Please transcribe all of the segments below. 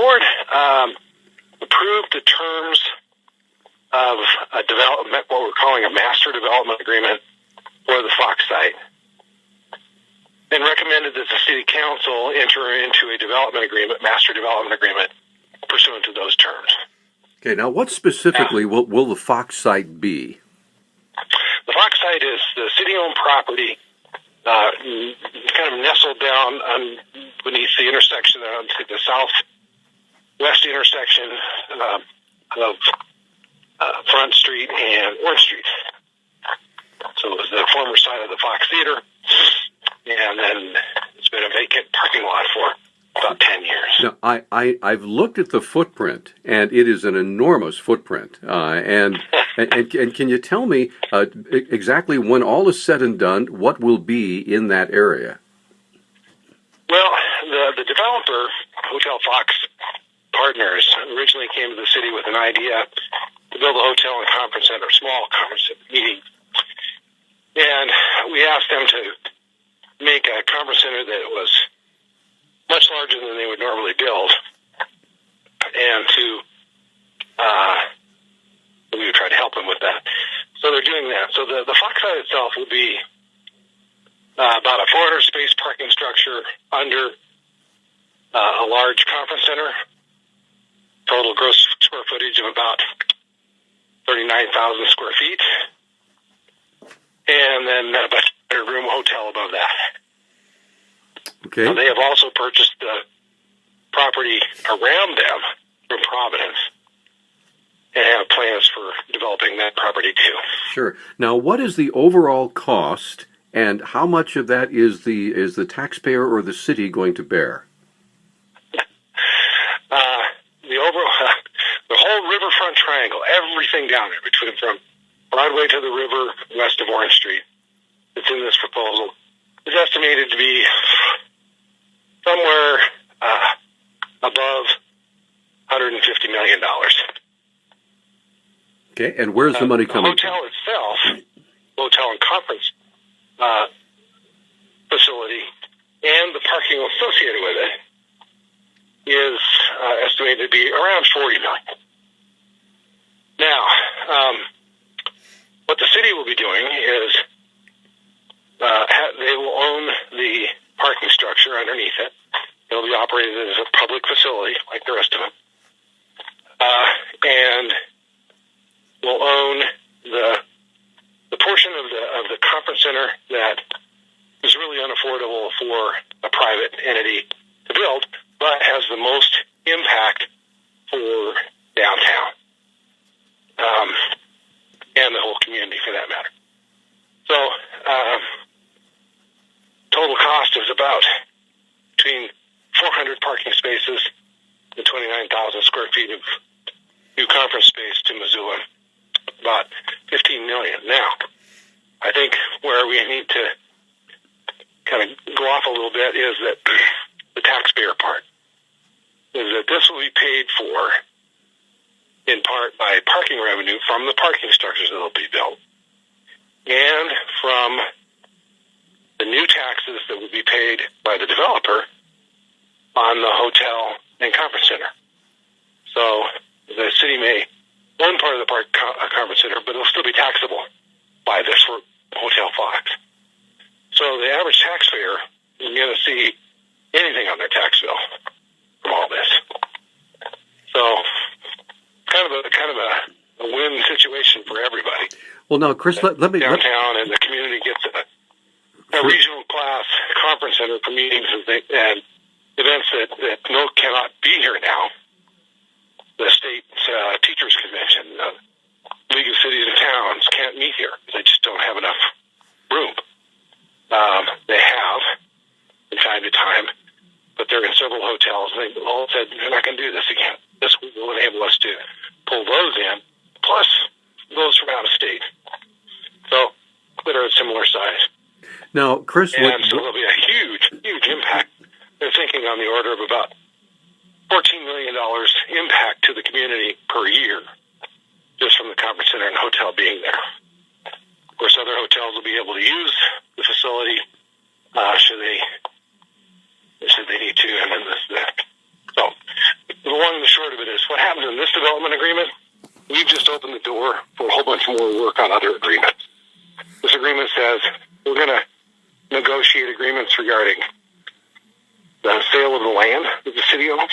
board approved the terms of a development, what we're calling a master development agreement for the Fox site, and recommended that the city council enter into a development agreement, master development agreement, pursuant to those terms. Okay, now what specifically will the Fox site be? The Fox site is the city-owned property, kind of nestled down beneath the intersection, to the southwest intersection of Front Street and Orange Street. So it was the former site of the Fox Theater, and then it's been a vacant parking lot for about 10 years. Now, I've looked at the footprint, and it is an enormous footprint. And can you tell me exactly, when all is said and done, what will be in that area? Well, the developer, Hotel Fox Partners, originally came to the city with an idea to build a hotel and conference center, small conference meeting. And we asked them to make a conference center that was much larger than they would normally build, and we would try to help them with that. So they're doing that. So the Fox site itself will be about a 400 space parking structure under a large conference center, total gross square footage of about 39,000 square feet, and then a 100-room hotel above that. Okay. They have also purchased the property around them from Providence and have plans for developing that property too. Sure. Now, what is the overall cost, and how much of that is the taxpayer or the city going to bear? The whole riverfront triangle, everything down there from Broadway to the river west of Orange Street, that's in this proposal, is estimated to be somewhere above $150 million. Okay, and where's the money coming from? The hotel itself, hotel and conference facility, and the parking associated with it is estimated to be around $40 million. Now, what the city will be doing is they will own the parking structure underneath it. It'll be operated as a public facility like the rest of them, and will own the portion of the conference center that is really unaffordable for a private entity to build, but has the most impact for downtown, and the whole community for that matter. So, total cost is about between 400 parking spaces and 29,000 square feet of new conference space to Missoula, about $15 million. Now, I think where we need to kind of go off a little bit is that the taxpayer part is that this will be paid for in part by parking revenue from the parking structures that will be built and from the new taxes that will be paid by the developer on the hotel and conference center. So the city may own part of the conference center, but it'll still be taxable by this Hotel Fox. So the average taxpayer is going to see anything on their tax bill from all this. So kind of a win situation for everybody. Well, now, Chris, let me downtown and the community gets a regional class conference center for meetings and events that cannot be here now. The state teachers convention, League of Cities and Towns can't meet here. They just don't have enough room. They have from time to time, but they're in several hotels. And they all said they're not going to do this again. This will enable us to pull those in, plus those from out of state. So that are a similar size. Now, Chris, so there'll be a huge impact. They're thinking on the order of about $14 million impact to the community per year, just from the conference center and hotel being there. Of course, other hotels will be able to use the facility should they need to, and then this. So the long and the short of it is, what happens in this development agreement, we've just opened the door for a whole bunch more work on other agreements. This agreement says we're going to negotiate agreements regarding the sale of the land that the city owns,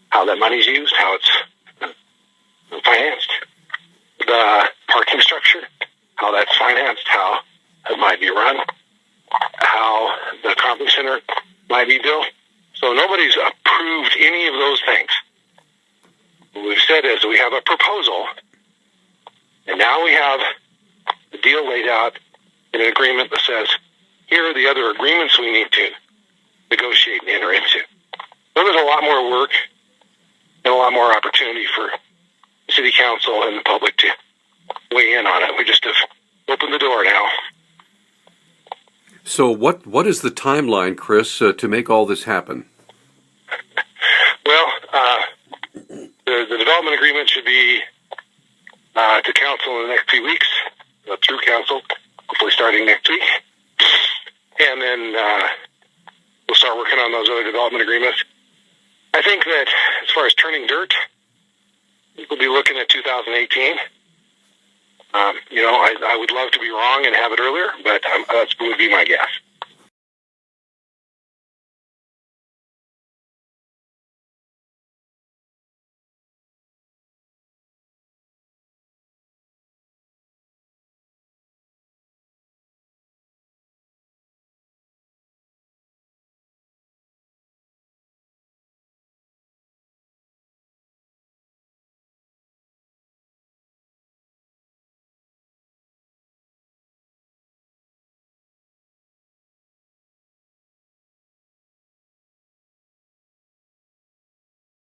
how that money's used, how it's financed, the parking structure, how that's financed, how it might be run, how the conference center might be built. So nobody's approved any of those things. What we've said is we have a proposal, and now we have the deal laid out in an agreement that says, here are the other agreements we need to negotiate and enter into. So there's a lot more work and a lot more opportunity for the city council and the public to weigh in on it. We just have opened the door now. So what is the timeline, Chris, to make all this happen? Well, the development agreement should be to council in the next few weeks, through council, hopefully starting next week. And then we'll start working on those other development agreements. I think that as far as turning dirt, we'll be looking at 2018. I would love to be wrong and have it earlier, but that would be my guess.